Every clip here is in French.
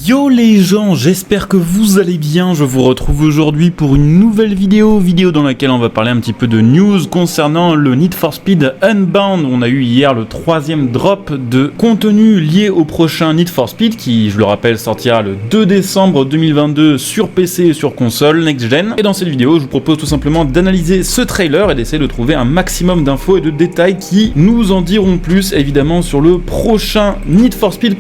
Yo les gens, j'espère que vous allez bien, je vous retrouve aujourd'hui pour une nouvelle vidéo dans laquelle on va parler un petit peu de news concernant le Need for Speed Unbound. On a eu hier le 3e drop de contenu lié au prochain Need for Speed qui, je le rappelle, sortira le 2 décembre 2022 sur PC et sur console next-gen. Et dans cette vidéo, je vous propose tout simplement d'analyser ce trailer et d'essayer de trouver un maximum d'infos et de détails qui nous en diront plus évidemment sur le prochain Need for Speed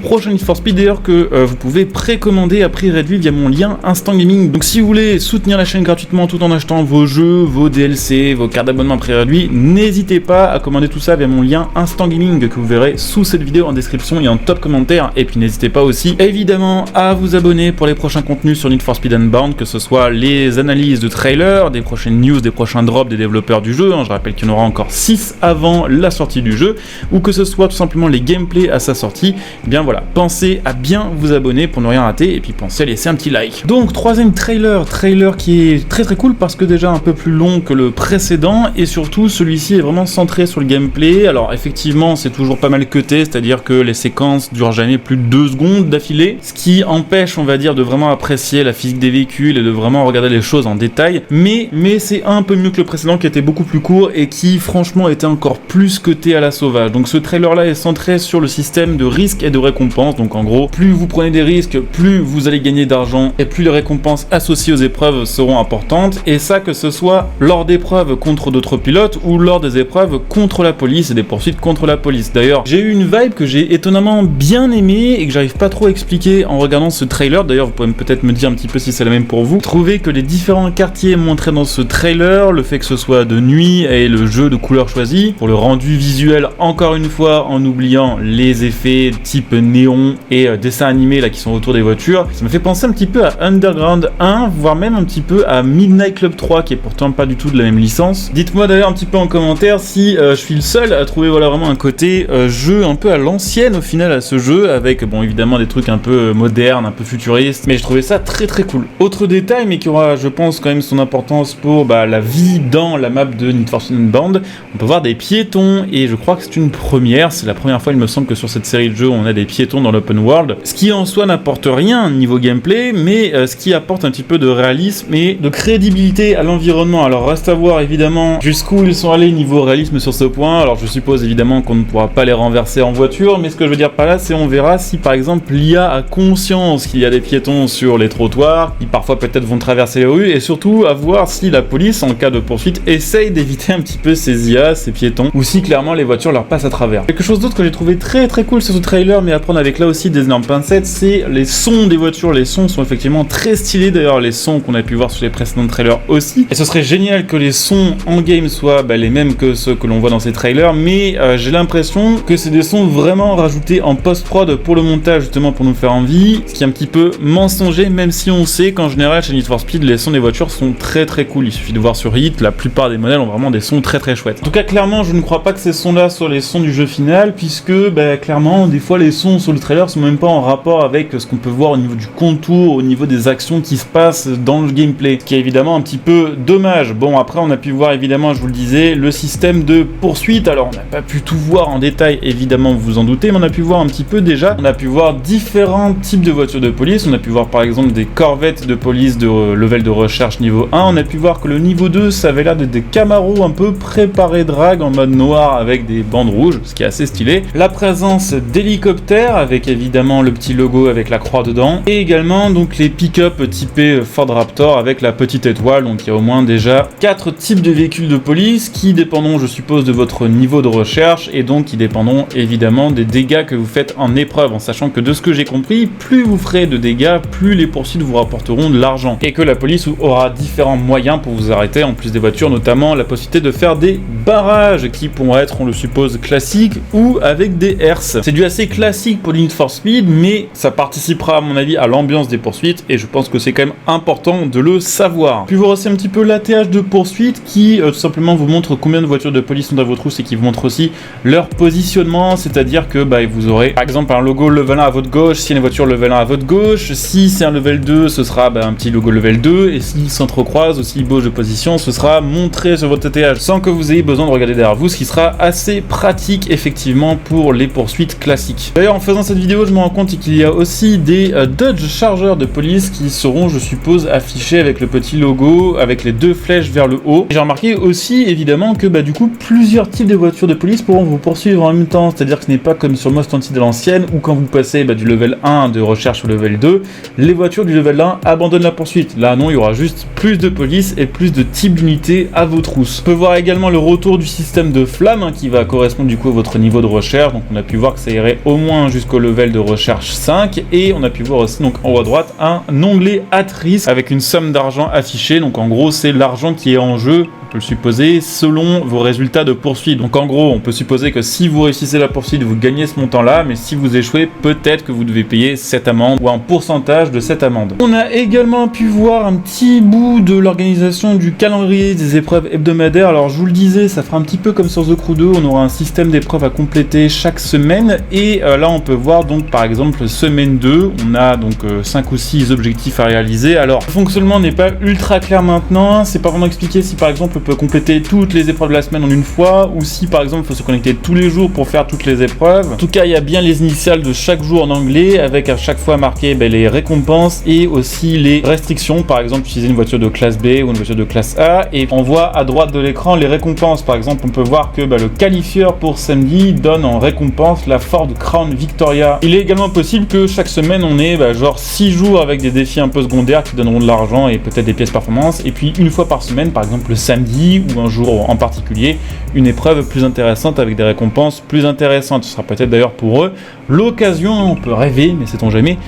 d'ailleurs que vous pouvez précommander à prix réduit via mon lien Instant Gaming. Donc si vous voulez soutenir la chaîne gratuitement tout en achetant vos jeux, vos DLC, vos cartes d'abonnement à prix réduit, n'hésitez pas à commander tout ça via mon lien Instant Gaming que vous verrez sous cette vidéo en description et en top commentaire. Et puis n'hésitez pas aussi évidemment à vous abonner pour les prochains contenus sur Need for Speed Unbound, que ce soit les analyses de trailers, des prochaines news, des prochains drops des développeurs du jeu, je rappelle qu'il y en aura encore 6 avant la sortie du jeu, ou que ce soit tout simplement les gameplays à sa sortie. Et bien voilà, pensez à bien vous abonner pour ne rien rater et puis pensez à laisser un petit like. Donc 3e trailer qui est très cool parce que déjà un peu plus long que le précédent et surtout celui-ci est vraiment centré sur le gameplay. Alors effectivement c'est toujours pas mal cuté, c'est-à-dire que les séquences durent jamais plus de 2 secondes d'affilée, ce qui empêche on va dire de vraiment apprécier la physique des véhicules et de vraiment regarder les choses en détail, mais c'est un peu mieux que le précédent qui était beaucoup plus court et qui franchement était encore plus cuté à la sauvage. Donc ce trailer là est centré sur le système de risques et de récompenses. Donc en gros, plus vous prenez des risques, plus vous allez gagner d'argent et plus les récompenses associées aux épreuves seront importantes, et ça que ce soit lors d'épreuves contre d'autres pilotes ou lors des épreuves contre la police et des poursuites contre la police. D'ailleurs j'ai eu une vibe que j'ai étonnamment bien aimée et que j'arrive pas trop à expliquer en regardant ce trailer. D'ailleurs vous pouvez peut-être me dire un petit peu si c'est la même pour vous. Trouvez que les différents quartiers montrés dans ce trailer, le fait que ce soit de nuit et le jeu de couleurs choisies, pour le rendu visuel encore une fois en oubliant les effets type néon et dessins animés là qui sont autour des voitures, ça me fait penser un petit peu à Underground 1, voire même un petit peu à Midnight Club 3 qui est pourtant pas du tout de la même licence. Dites-moi d'ailleurs un petit peu en commentaire si je suis le seul à trouver voilà vraiment un côté jeu un peu à l'ancienne au final à ce jeu, avec bon évidemment des trucs un peu modernes, un peu futuristes, mais je trouvais ça très cool. Autre détail mais qui aura je pense quand même son importance pour la vie dans la map de Need for Speed Unbound, on peut voir des piétons et je crois que c'est une première, c'est la première fois il me semble que sur cette série de jeux on a des piétons dans l'open world, ce qui en soi n'apporte rien niveau gameplay, mais ce qui apporte un petit peu de réalisme et de crédibilité à l'environnement. Alors reste à voir évidemment jusqu'où ils sont allés niveau réalisme sur ce point. Alors je suppose évidemment qu'on ne pourra pas les renverser en voiture, mais ce que je veux dire par là c'est on verra si par exemple l'IA a conscience qu'il y a des piétons sur les trottoirs qui parfois peut-être vont traverser les rues, et surtout à voir si la police en cas de poursuite essaye d'éviter un petit peu ces IA, ces piétons, ou si clairement les voitures leur passent à travers. Quelque chose d'autre que j'ai trouvé très cool sur ce trailer, mais à prendre avec là aussi des énormes pincettes, c'est les sons des voitures. Les sons sont effectivement très stylés, d'ailleurs les sons qu'on a pu voir sur les précédents trailers aussi, et ce serait génial que les sons en game soient les mêmes que ceux que l'on voit dans ces trailers, mais j'ai l'impression que c'est des sons vraiment rajoutés en post-prod pour le montage justement pour nous faire envie, ce qui est un petit peu mensonger, même si on sait qu'en général chez Need for Speed les sons des voitures sont très cool. Il suffit de voir sur Hit, la plupart des modèles ont vraiment des sons très chouettes. En tout cas clairement je ne crois pas que ces sons là soient les sons du jeu final, puisque clairement des fois les sons sur le trailer sont même pas en rapport avec ce qu'on peut voir au niveau du contour, au niveau des actions qui se passent dans le gameplay, ce qui est évidemment un petit peu dommage. Bon après on a pu voir évidemment, je vous le disais, le système de poursuite. Alors on n'a pas pu tout voir en détail évidemment, vous vous en doutez, mais on a pu voir un petit peu déjà. On a pu voir différents types de voitures de police, on a pu voir par exemple des corvettes de police de level de recherche niveau 1, on a pu voir que le niveau 2 ça avait l'air d'être des Camaro un peu préparés drag en mode noir avec des bandes rouges, ce qui est assez stylé. La présence d'hélicoptères avec évidemment le petit logo avec la croix dedans, et également donc les pick-up typés Ford Raptor avec la petite étoile. Donc il y a au moins déjà 4 types de véhicules de police qui dépendront je suppose de votre niveau de recherche, et donc qui dépendront évidemment des dégâts que vous faites en épreuve, en sachant que de ce que j'ai compris, plus vous ferez de dégâts, plus les poursuites vous rapporteront de l'argent, et que la police aura différents moyens pour vous arrêter en plus des voitures, notamment la possibilité de faire des barrages qui pourront être, on le suppose, classiques ou avec des herses. C'est du assez classique pour Need for Speed, mais ça participera à mon avis à l'ambiance des poursuites, et je pense que c'est quand même important de le savoir. Puis vous aussi un petit peu l'ATH de poursuite qui tout simplement vous montre combien de voitures de police sont dans vos trousses et qui vous montre aussi leur positionnement, c'est-à-dire que vous aurez par exemple un logo level 1 à votre gauche si c'est une voiture level 1 à votre gauche, si c'est un level 2 ce sera un petit logo level 2, et s'ils s'entrecroisent aussi ils bougent de position, ce sera montré sur votre ATH sans que vous ayez besoin de regarder derrière vous, ce qui sera assez pratique effectivement pour les poursuites classiques. D'ailleurs en faisant cette vidéo je me rends compte qu'il y a aussi aussi des Dodge Charger de police qui seront, je suppose, affichés avec le petit logo, avec les deux flèches vers le haut. J'ai remarqué aussi, évidemment, que du coup, plusieurs types de voitures de police pourront vous poursuivre en même temps. C'est-à-dire que ce n'est pas comme sur Most Wanted de l'ancienne, où quand vous passez du level 1 de recherche au level 2, les voitures du level 1 abandonnent la poursuite. Là, non, il y aura juste plus de police et plus de types d'unités à vos trousses. On peut voir également le retour du système de flamme qui va correspondre du coup à votre niveau de recherche. Donc on a pu voir que ça irait au moins jusqu'au level de recherche 5 et on a pu voir aussi donc en haut à droite un onglet at risk avec une somme d'argent affichée. Donc en gros c'est l'argent qui est en jeu, on peut le supposer, selon vos résultats de poursuite. Donc en gros on peut supposer que si vous réussissez la poursuite vous gagnez ce montant là, mais si vous échouez peut-être que vous devez payer cette amende ou un pourcentage de cette amende. On a également pu voir un petit bout de l'organisation du calendrier des épreuves hebdomadaires. Alors je vous le disais, ça fera un petit peu comme sur The Crew 2, on aura un système d'épreuves à compléter chaque semaine et là on peut voir donc par exemple semaine 2, on a donc 5 ou 6 objectifs à réaliser. Alors le fonctionnement n'est pas ultra clair maintenant, c'est pas vraiment expliqué si par exemple on peut compléter toutes les épreuves de la semaine en une fois ou si par exemple il faut se connecter tous les jours pour faire toutes les épreuves. En tout cas il y a bien les initiales de chaque jour en anglais avec à chaque fois marqué les récompenses et aussi les restrictions, par exemple utiliser une voiture de classe B ou une voiture de classe A, et on voit à droite de l'écran les récompenses. Par exemple on peut voir que le qualifieur pour samedi donne en récompense la Ford Crown Victoria. Il est également possible que chaque semaine on ait genre 6 jours avec des défis un peu secondaires qui donneront de l'argent et peut-être des pièces performance, et puis une fois par semaine, par exemple le samedi ou un jour en particulier, une épreuve plus intéressante avec des récompenses plus intéressantes. Ce sera peut-être d'ailleurs pour eux l'occasion, on peut rêver mais sait-on jamais,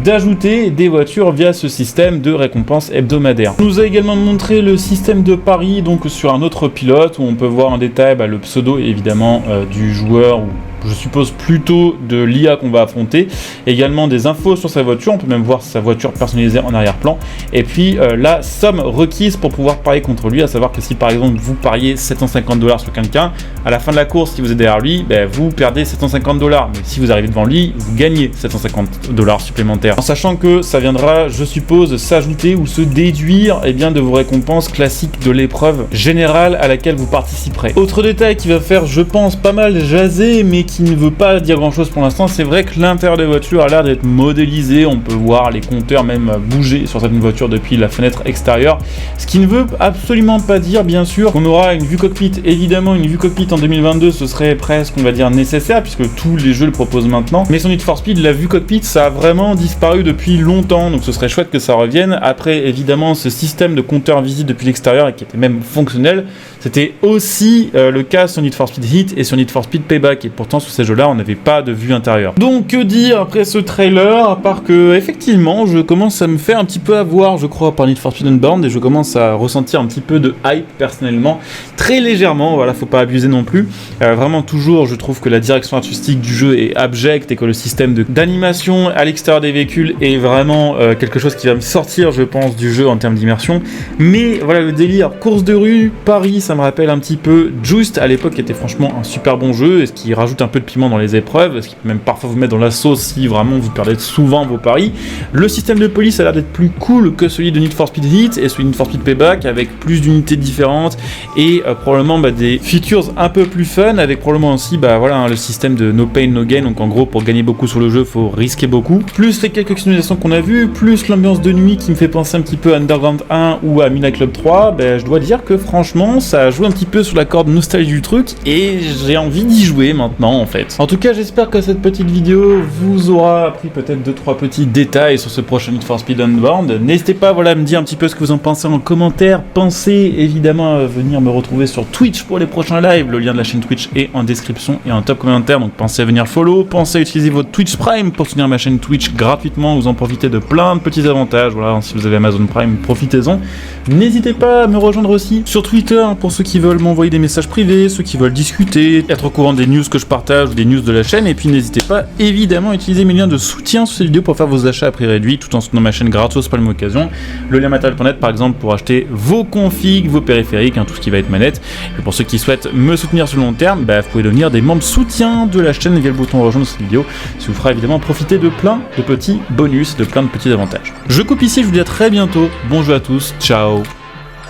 d'ajouter des voitures via ce système de récompenses hebdomadaires. On nous a également montré le système de paris donc sur un autre pilote où on peut voir en détail le pseudo évidemment du joueur, ou je suppose plutôt de l'IA qu'on va affronter, également des infos sur sa voiture, on peut même voir sa voiture personnalisée en arrière-plan, et puis la somme requise pour pouvoir parier contre lui, à savoir que si par exemple vous pariez 750 $ sur quelqu'un, à la fin de la course, si vous êtes derrière lui, vous perdez 750 $, mais si vous arrivez devant lui, vous gagnez 750 $ supplémentaires, en sachant que ça viendra, je suppose, s'ajouter ou se déduire de vos récompenses classiques de l'épreuve générale à laquelle vous participerez. Autre détail qui va faire, je pense, pas mal jaser, mais qui ne veut pas dire grand chose pour l'instant, c'est vrai que l'intérieur des voitures a l'air d'être modélisé, on peut voir les compteurs même bouger sur certaines voitures depuis la fenêtre extérieure, ce qui ne veut absolument pas dire bien sûr qu'on aura une vue cockpit. Évidemment une vue cockpit en 2022 ce serait presque, on va dire, nécessaire puisque tous les jeux le proposent maintenant, mais sur Need for Speed la vue cockpit ça a vraiment disparu depuis longtemps, donc ce serait chouette que ça revienne. Après évidemment ce système de compteur visible depuis l'extérieur et qui était même fonctionnel, c'était aussi le cas sur Need for Speed Heat et sur Need for Speed Payback, et pourtant sur ces jeux-là on n'avait pas de vue intérieure. Donc que dire après ce trailer, à part que effectivement je commence à me faire un petit peu avoir, je crois, par Need for Speed Unbound, et je commence à ressentir un petit peu de hype personnellement, très légèrement, voilà, faut pas abuser non plus. Vraiment toujours je trouve que la direction artistique du jeu est abjecte et que le système d'animation à l'extérieur des véhicules est vraiment quelque chose qui va me sortir, je pense, du jeu en termes d'immersion. Mais voilà, le délire course de rue, Paris, ça me rappelle un petit peu Just à l'époque, qui était franchement un super bon jeu, et ce qui rajoute un peu de piment dans les épreuves, ce qui peut même parfois vous mettre dans la sauce si vraiment vous perdez souvent vos paris. Le système de police a l'air d'être plus cool que celui de Need for Speed Heat et celui de Need for Speed Payback, avec plus d'unités différentes et probablement des features un peu plus fun, avec probablement aussi le système de no pain no gain, donc en gros pour gagner beaucoup sur le jeu faut risquer beaucoup, plus les quelques customisations qu'on a vues, plus l'ambiance de nuit qui me fait penser un petit peu à Underground 1 ou à Midnight Club 3, je dois dire que franchement ça joue un petit peu sur la corde nostalgie du truc et j'ai envie d'y jouer maintenant en fait. En tout cas j'espère que cette petite vidéo vous aura appris peut-être 2-3 petits détails sur ce prochain Need for Speed Unbound. N'hésitez pas à me dire un petit peu ce que vous en pensez en commentaire. Pensez évidemment à venir me retrouver sur Twitch pour les prochains lives, le lien de la chaîne Twitch est en description et en top commentaire, donc pensez à venir follow, pensez à utiliser votre Twitch Prime pour soutenir ma chaîne Twitch gratuitement, vous en profitez de plein de petits avantages, voilà, si vous avez Amazon Prime, profitez-en. N'hésitez pas à me rejoindre aussi sur Twitter pour ceux qui veulent m'envoyer des messages privés, ceux qui veulent discuter, être au courant des news que je partage ou des news de la chaîne, et puis n'hésitez pas évidemment à utiliser mes liens de soutien sur cette vidéo pour faire vos achats à prix réduit tout en soutenant ma chaîne gratos par la même occasion. Le lien matériel.net par exemple pour acheter vos configs, vos périphériques, tout ce qui va être manette. Et pour ceux qui souhaitent me soutenir sur le long terme, vous pouvez devenir des membres soutien de la chaîne via le bouton rejoindre cette vidéo, ce qui vous fera évidemment profiter de plein de petits bonus, de plein de petits avantages. Je coupe ici, je vous dis à très bientôt, bon jeu à tous, ciao.